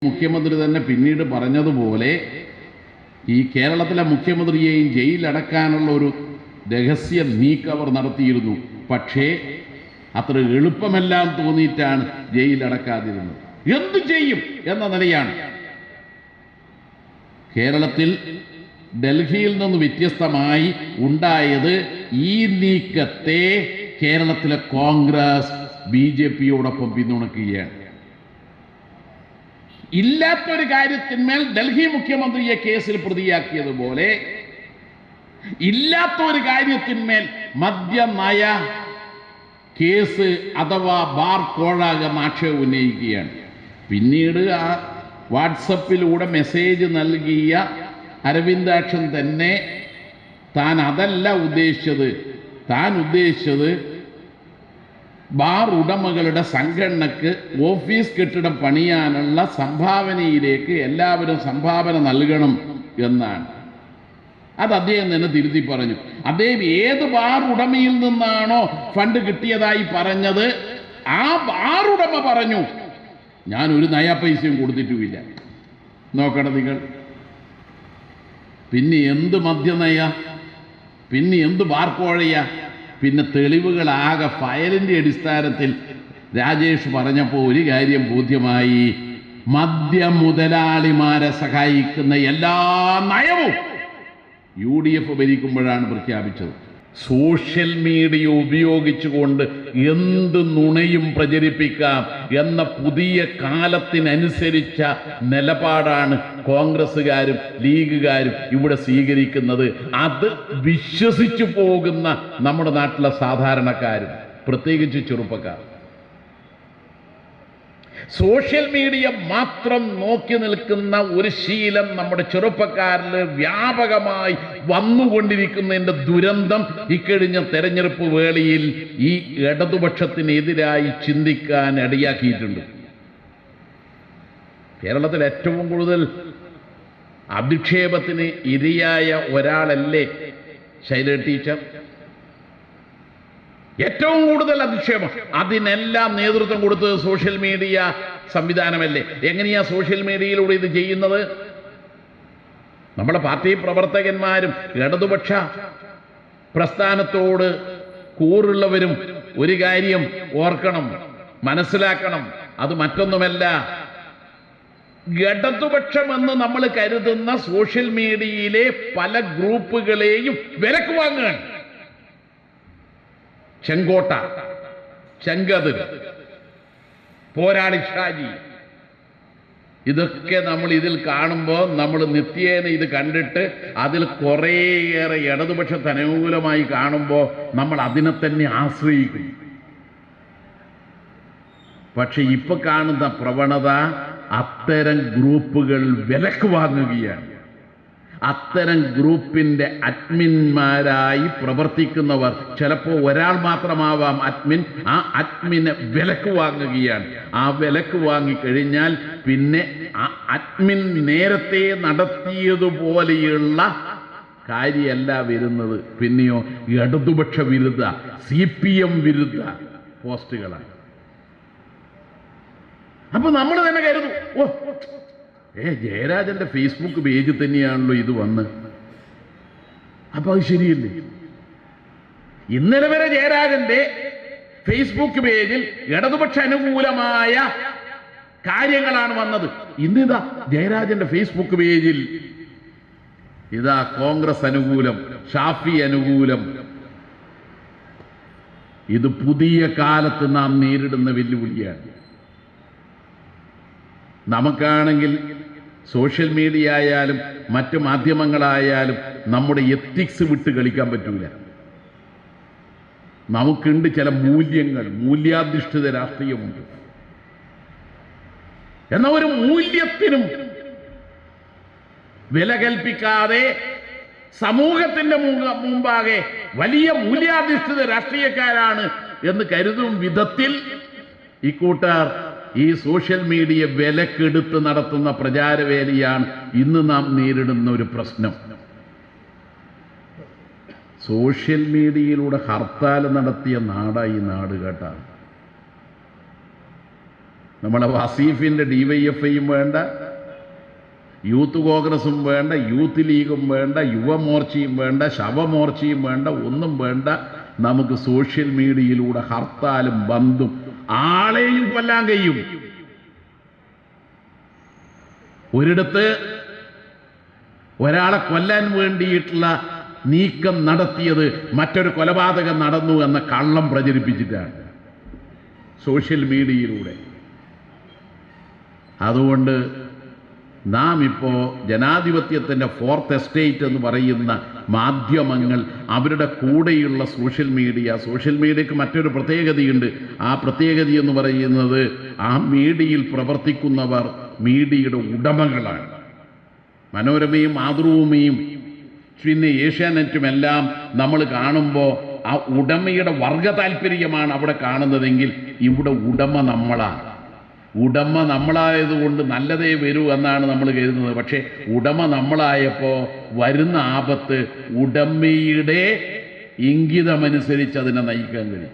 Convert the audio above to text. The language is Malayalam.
മുഖ്യമന്ത്രി തന്നെ പിന്നീട് പറഞ്ഞതുപോലെ ഈ കേരളത്തിലെ മുഖ്യമന്ത്രിയെയും ജയിലടക്കാനുള്ള ഒരു രഹസ്യ നീക്കം അവർ നടത്തിയിരുന്നു. പക്ഷേ അത്ര എളുപ്പമെല്ലാം തോന്നിയിട്ടാണ് ജയിലടക്കാതിരുന്നത്. എന്തു ചെയ്യും എന്ന നിലയാണ്. കേരളത്തിൽ ഡൽഹിയിൽ നിന്ന് വ്യത്യസ്തമായി ഉണ്ടായത് ഈ നീക്കത്തെ കേരളത്തിലെ കോൺഗ്രസ് BJPയോടൊപ്പം പിന്തുണയ്ക്കുകയാണ്. ഇല്ലാത്തൊരു കാര്യത്തിന്മേൽ ഡൽഹി മുഖ്യമന്ത്രിയെ കേസിൽ പ്രതിയാക്കിയതുപോലെ ഇല്ലാത്തൊരു കാര്യത്തിന്മേൽ മദ്യനയ കേസ് അഥവാ ബാർ കോഴ എന്ന ആക്ഷേപം ഉന്നയിക്കുകയാണ്. പിന്നീട് ആ വാട്സപ്പിലൂടെ മെസ്സേജ് നൽകിയ അരവിന്ദാക്ഷൻ തന്നെ താൻ അതല്ല ഉദ്ദേശിച്ചത്, താൻ ഉദ്ദേശിച്ചത് ബാർ ഉടമകളുടെ സംഘടനക്ക് ഓഫീസ് കെട്ടിടം പണിയാനുള്ള സംഭാവനയിലേക്ക് എല്ലാവരും സംഭാവന നൽകണം എന്നാണ്. അത് അദ്ദേഹം തന്നെ തിരുത്തി പറഞ്ഞു. അദ്ദേഹം ഏത് ബാർ ഉടമയിൽ നിന്നാണോ ഫണ്ട് കിട്ടിയതായി പറഞ്ഞത് ആ ബാർ ഉടമ പറഞ്ഞു ഞാൻ ഒരു നയാ പൈസയും കൊടുത്തിട്ടുമില്ല. നോക്കണം നിങ്ങൾ. പിന്നെ എന്ത് മദ്യനയ, പിന്നെ എന്ത് ബാർ കോഴയ? പിന്നെ തെളിവുകളാകെ ഫയലിൻ്റെ അടിസ്ഥാനത്തിൽ രാജേഷ് പറഞ്ഞപ്പോൾ ഒരു കാര്യം ബോധ്യമായി. മദ്യ മുതലാളിമാരെ സഹായിക്കുന്ന എല്ലാ നയവും UDF ഭരിക്കുമ്പോഴാണ് പ്രഖ്യാപിച്ചത്. സോഷ്യൽ മീഡിയ ഉപയോഗിച്ചുകൊണ്ട് എന്ത് നുണയും പ്രചരിപ്പിക്കാം എന്ന പുതിയ കാലത്തിനനുസരിച്ച നിലപാടാണ് കോൺഗ്രസ്സുകാരും ലീഗുകാരും ഇവിടെ സ്വീകരിക്കുന്നത്. അത് വിശ്വസിച്ചു പോകുന്ന നമ്മുടെ നാട്ടിലെ സാധാരണക്കാരും പ്രത്യേകിച്ച് ചെറുപ്പക്കാർ സോഷ്യൽ മീഡിയ മാത്രം നോക്കി നിൽക്കുന്ന ഒരു ശീലം നമ്മുടെ ചെറുപ്പക്കാരിൽ വ്യാപകമായി വന്നുകൊണ്ടിരിക്കുന്നതിൻ്റെ ദുരന്തം ഇക്കഴിഞ്ഞ തെരഞ്ഞെടുപ്പ് വേളയിൽ ഈ ഇടതുപക്ഷത്തിനെതിരായി ചിന്തിക്കാൻ ഇടയാക്കിയിട്ടുണ്ട്. കേരളത്തിൽ ഏറ്റവും കൂടുതൽ അധിക്ഷേപത്തിന് ഇരയായ ഒരാളല്ലേ ശൈലജ ടീച്ചർ? ഏറ്റവും കൂടുതൽ അധിക്ഷേപം, അതിനെല്ലാം നേതൃത്വം കൊടുത്തത് സോഷ്യൽ മീഡിയ സംവിധാനമല്ലേ? എങ്ങനെയാ സോഷ്യൽ മീഡിയയിലൂടെ ഇത് ചെയ്യുന്നത്? നമ്മുടെ പാർട്ടി പ്രവർത്തകന്മാരും ഇടതുപക്ഷ പ്രസ്ഥാനത്തോട് കൂറുള്ളവരും ഒരു കാര്യം ഓർക്കണം, മനസ്സിലാക്കണം. അത് മറ്റൊന്നുമല്ല, ഇടതുപക്ഷമെന്ന് നമ്മൾ കരുതുന്ന സോഷ്യൽ മീഡിയയിലെ പല ഗ്രൂപ്പുകളെയും വിലക്ക് വാങ്ങുകയാണ്. ചെങ്കോട്ട, ചെങ്കതിർ, പോരാളി ഷാജി, ഇതൊക്കെ നമ്മൾ ഇതിൽ കാണുമ്പോൾ നമ്മൾ നിത്യേന ഇത് കണ്ടിട്ട് അതിൽ കുറേയേറെ ഇടതുപക്ഷത്തിന് അനുകൂലമായി കാണുമ്പോൾ നമ്മൾ അതിനെ തന്നെ ആശ്രയിക്കും. പക്ഷെ ഇപ്പൊ കാണുന്ന പ്രവണത അത്തരം ഗ്രൂപ്പുകൾ വിലക്ക് വാങ്ങുകയാണ്. അത്തരം ഗ്രൂപ്പിൻ്റെ അഡ്മിന്മാരായി പ്രവർത്തിക്കുന്നവർ, ചിലപ്പോൾ ഒരാൾ മാത്രമാവാം അഡ്മിൻ, ആ അഡ്മിനെ വിലക്ക് വാങ്ങുകയാണ്. ആ വിലക്ക് വാങ്ങിക്കഴിഞ്ഞാൽ പിന്നെ ആ അഡ്മിൻ നേരത്തെ നടത്തിയതുപോലെയുള്ള കാര്യമല്ല വരുന്നത്. പിന്നെയോ ഇടതുപക്ഷ വിരുദ്ധ, CPM വിരുദ്ധ പോസ്റ്റുകളാണ്. അപ്പൊ നമ്മൾ തന്നെ കരുതും, ഓ ജയരാജന്റെ ഫേസ്ബുക്ക് പേജ് തന്നെയാണല്ലോ ഇത് വന്ന്. അപ്പൊ അത് ശരിയല്ലേ? ഇന്നലെ വരെ ജയരാജന്റെ ഫേസ്ബുക്ക് പേജിൽ ഇടതുപക്ഷ അനുകൂലമായ കാര്യങ്ങളാണ് വന്നത്. ഇന്നിതാ ജയരാജന്റെ ഫേസ്ബുക്ക് പേജിൽ ഇതാ കോൺഗ്രസ് അനുകൂലം, ഷാഫി അനുകൂലം. ഇത് പുതിയ കാലത്ത് നാം നേരിടുന്ന വെല്ലുവിളിയാണ്. നമുക്കാണെങ്കിൽ സോഷ്യൽ മീഡിയ ആയാലും മറ്റു മാധ്യമങ്ങളായാലും നമ്മുടെ എത്തിക്സ് വിട്ട് കളിക്കാൻ പറ്റൂല. നമുക്കുണ്ട് ചില മൂല്യങ്ങൾ, മൂല്യാധിഷ്ഠിത രാഷ്ട്രീയമുണ്ട്. എന്നാൽ ഒരു മൂല്യത്തിനും വില കൽപ്പിക്കാതെ സമൂഹത്തിന്റെ മുമ്പാകെ വലിയ മൂല്യാധിഷ്ഠിത രാഷ്ട്രീയക്കാരാണ് എന്ന് കരുതും വിധത്തിൽ ഇക്കൂട്ടർ ഈ സോഷ്യൽ മീഡിയ വിലക്കെടുത്ത് നടത്തുന്ന പ്രചാരവേലിയാണ് ഇന്ന് നാം നേരിടുന്ന ഒരു പ്രശ്നം. സോഷ്യൽ മീഡിയയിലൂടെ ഹർത്താൽ നടത്തിയ നാടായി നാട് കേട്ടാണ്. നമ്മളെ വസീഫിൻ്റെ DYFIയും വേണ്ട, യൂത്ത് കോൺഗ്രസും വേണ്ട, യൂത്ത് ലീഗും വേണ്ട, യുവമോർച്ചയും വേണ്ട, ശവമോർച്ചയും വേണ്ട, ഒന്നും വേണ്ട. നമുക്ക് സോഷ്യൽ മീഡിയയിലൂടെ ഹർത്താലും ബന്ദും ആളെയും കൊല്ലാൻ കഴിയും. ഒരിടത്ത് ഒരാളെ കൊല്ലാൻ വേണ്ടിയിട്ടുള്ള നീക്കം നടത്തിയത് മറ്റൊരു കൊലപാതകം നടന്നു എന്ന കള്ളം പ്രചരിപ്പിച്ചിട്ടാണ് സോഷ്യൽ മീഡിയയിലൂടെ. അതുകൊണ്ട് നാം ഇപ്പോൾ ജനാധിപത്യത്തിൻ്റെ ഫോർത്ത് എസ്റ്റേറ്റ് എന്ന് പറയുന്ന മാധ്യമങ്ങൾ, അവരുടെ കൂടെയുള്ള സോഷ്യൽ മീഡിയയ്ക്ക് മറ്റൊരു പ്രത്യേകതയുണ്ട്. ആ പ്രത്യേകത എന്ന് പറയുന്നത് ആ മീഡിയയിൽ പ്രവർത്തിക്കുന്നവർ മീഡിയയുടെ ഉടമകളാണ്. മനോരമയും മാതൃഭൂമിയും പിന്നെ ഏഷ്യാനെറ്റുമെല്ലാം നമ്മൾ കാണുമ്പോൾ ആ ഉടമയുടെ വർഗ താല്പര്യമാണ് അവിടെ കാണുന്നതെങ്കിൽ ഇവിടെ ഉടമ നമ്മളാണ്. ഉടമ നമ്മളായതുകൊണ്ട് നല്ലതേ വരൂ എന്നാണ് നമ്മൾ കരുതുന്നത്. പക്ഷേ ഉടമ നമ്മളായപ്പോൾ വരുന്ന ആപത്ത് ഉടമയുടെ ഇംഗിതമനുസരിച്ച് അതിനെ നയിക്കാൻ കഴിയും.